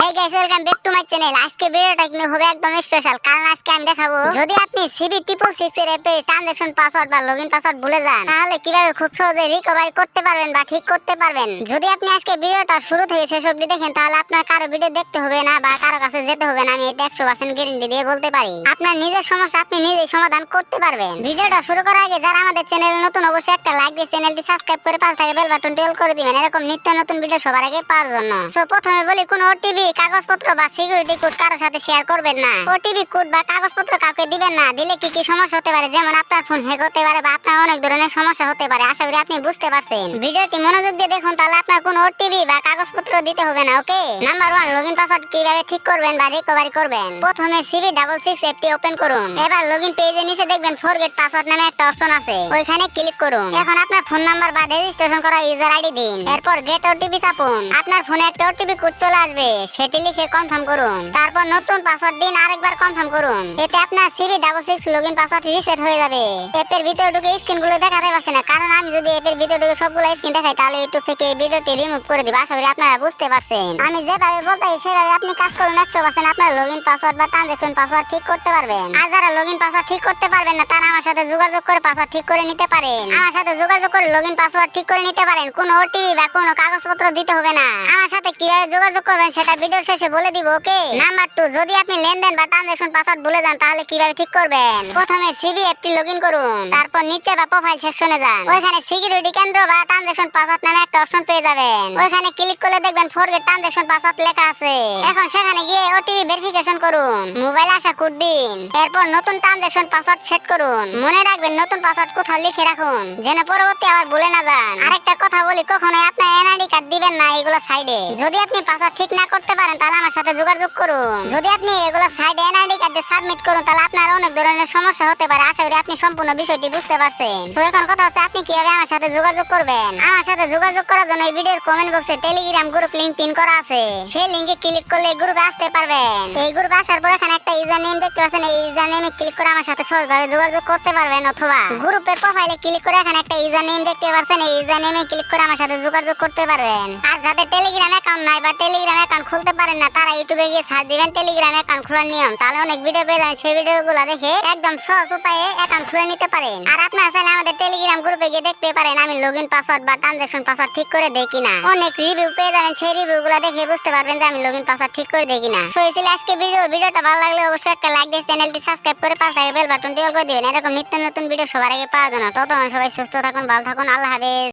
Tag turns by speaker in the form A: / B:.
A: Hey guys, welcome back to my channel. আজকে ভিডিওটা কিন্তু হবে একদম স্পেশাল, কারণ আজকে আমি দেখাবো যদি আপনি CB666 এর অ্যাপে ট্রানজাকশন পাসওয়ার্ড বা লগইন পাসওয়ার্ড ভুলে যান, তাহলে কিভাবে খুব সহজে রিকভারি করতে পারবেন বা ঠিক করতে পারবেন। যদি আপনি আজকে ভিডিওটা শুরু থেকে শেষ অবধি দেখেন, তাহলে আপনার কারো ভিডিও দেখতে হবে না বা কারো কাছে যেতে হবে না। আমি এটা 100% গ্যারান্টি দিয়ে বলতে পারি। আপনার নিজের সমস্যা আপনি নিজেই সমাধান করতে পারবেন। ভিডিওটা শুরু করার আগে যারা আমাদের চ্যানেলে নতুন, অবশ্যই একটা লাইক দিয়ে চ্যানেলটি সাবস্ক্রাইব করে পাশে থাকা বেল বাটনটি অল করে দিবেন, এরকম নিত্য নতুন ভিডিও সবার আগে পাওয়ার জন্য। সো প্রথমে বলি, কোনো ওটিপি, কাগজপত্র বা সিকিউরিটি কোড কারোর সাথে শেয়ার করবেন না। ওটিপি কোড বা কাগজপত্র কাউকে দিবেন না। দিলে কি কি সমস্যা হতে পারে, যেমন আপনার ফোন হ্যাক হতে পারে বা আপনার অনেক ধরনের সমস্যা হতে পারে। আশা করি আপনি বুঝতে পারছেন। ভিডিওটি মনোযোগ দিয়ে দেখুন, তাহলে আপনার কোনো ওটিপি বা কাগজপত্র দিতে হবে না। ওকে, নাম্বার 1, লগইন পাসওয়ার্ড কিভাবে ঠিক করবেন বা রিকভারি করবেন। প্রথমে CB666 অ্যাপটি ওপেন করুন। এবার লগইন পেজের নিচে দেখবেন ফরগেট পাসওয়ার্ড নামে একটা অপশন আছে, ওইখানে ক্লিক করুন। এখন আপনার ফোন নাম্বার বা রেজিস্ট্রেশন করা ইউজার আইডি দিন। এরপর গেট ওটিপি চাপুন। আপনার ফোনে একটা ওটিপি কোড চলে আসবে, সেটি লিখে কনফার্ম করুন। তারপর নতুন পাসওয়ার্ড দিন, আরেকবার কনফার্ম করুন। এতে আপনার CB666 লগইন পাসওয়ার্ড রিসেট হয়ে যাবে। অ্যাপের ভিতরে ঢুকে স্ক্রিনগুলো দেখাতে পারছে না, কারণ আমি যদি অ্যাপের ভিতরে ঢুকে সবগুলো স্ক্রিন দেখাই, তাহলে ইউটিউব থেকে এই ভিডিওটি রিমুভ করে দিব। আশা করি আপনারা বুঝতে পারছেন। আমি যেভাবে বলতাই সেভাবে আপনি কাজ করুন, 100% আপনার লগইন পাসওয়ার্ড বা ট্রানজাকশন পাসওয়ার্ড ঠিক করতে পারবেন। আর যারা লগইন পাসওয়ার্ড ঠিক করতে পারবেন না, তারা আমার সাথে যোগাযোগ করে পাসওয়ার্ড ঠিক করে নিতে পারেন। আমার সাথে যোগাযোগ করে লগইন পাসওয়ার্ড ঠিক করে নিতে পারেন। কোনো ওটিপি বা কোনো কাগজপত্র দিতে হবে না। আমার সাথে কিভাবে যোগাযোগ করবেন সেটা ভিডিওর শেষে বলে দিব। ওকে, নাম্বার 2, যদি আপনি লেনদেন বা ট্রানজাকশন পাসওয়ার্ড ভুলে যান, তাহলে কিভাবে ঠিক করবেন। প্রথমে সিবি অ্যাপটি লগইন করুন। তারপর নিচে বা প্রোফাইল সেকশনে যান। ওইখানে সিকিউরিটি কেন্দ্র বা ট্রানজাকশন পাসওয়ার্ড নামে একটা অপশন পেয়ে যাবেন। ওইখানে ক্লিক করলে দেখবেন ফরগেট ট্রানজাকশন পাসওয়ার্ড লেখা আছে। এখন সেখানে গিয়ে ওটিপি ভেরিফিকেশন করুন। মোবাইল আসা কোড দিন। এরপর নতুন ট্রানজাকশন পাসওয়ার্ড সেট করুন। মনে রাখবেন নতুন পাসওয়ার্ড কোথাও লিখে রাখুন, যেন পরবর্তী আবার ভুলে না যান। আরেকটা কথা বলি, কখনোই আপনার এনআইডি কার্ড দিবেন না এগুলো সাইডে। যদি আপনি পাসওয়ার্ড ঠিক না করতে পারেন, তাহলে আমার সাথে যোগাযোগ করুন। যদি আপনি এগুলো সাইডে এনআইডি কার্ডে সাবমিট করুন, তাহলে আপনার অনেক ধরনের সমস্যা হতে পারে। আশা করি আপনি সম্পূর্ণ বিষয়টি বুঝতে পারছেন। সো এখন কথা হচ্ছে, আপনি কিভাবে আমার সাথে যোগাযোগ করবেন। আমার সাথে যোগাযোগ করার জন্য এই ভিডিওর কমেন্ট বক্সে টেলিগ্রাম গ্রুপ লিংক পিন করা আছে, সেই লিংকে ক্লিক করলে গ্রুপে আসতে পারবেন। এই গ্রুপে আসার পর এখানে একটা ইউজার নেম দেখতে পাচ্ছেন, এই ইউজার নেমে ক্লিক করে আমার সাথে সহজভাবে যোগাযোগ করতে পারবেন। অথবা গ্রুপের প্রোফাইলে ক্লিক করে এখানে একটা ইউজার নেম দেখতে পাচ্ছেন, এই ইউজার নেমে ক্লিক করে আমার সাথে যোগাযোগ করতে পারবেন। আর যাদের টেলিগ্রাম অ্যাকাউন্ট নাই বা টেলিগ্রাম অ্যাকাউন্ট খুলতে পারেন না, তারা ইউটিউবে গিয়ে সার্চ দিবেন টেলিগ্রাম অ্যাকাউন্ট খোলার নিয়ম, তাহলে অনেক ভিডিও পেয়ে যাবেন। সেই ভিডিওগুলো দেখে একদম সহজ উপায়ে অ্যাকাউন্ট খুলে নিতে পারেন। আর আপনারা চাইলে আমাদের টেলিগ্রাম গ্রুপে গিয়ে দেখতে পারেন আমি লগইন পাসওয়ার্ড বা ট্রানজাকশন পাসওয়ার্ড ঠিক করে দেই কিনা। অনেক রিভিউ পেয়ে যাবেন, সেই রিভিউগুলো দেখে বুঝতে পারবেন যে আমি লগইন পাসওয়ার্ড ঠিক করে দেই কিনা। সো এই ছিল আজকে ভিডিওটা ভালো লাগলে অবশ্যই একটা লাইক দিয়ে চ্যানেলটি সাবস্ক্রাইব করে পাশে থাকা বেল বাটনটি অল করে দিবেন, এরকম নিত্য নতুন ভিডিও সবার আগে পাওয়ার জন্য। ততক্ষণ সবাই সুস্থ থাকুন, ভালো থাকুন, আল্লাহ হাফেজ।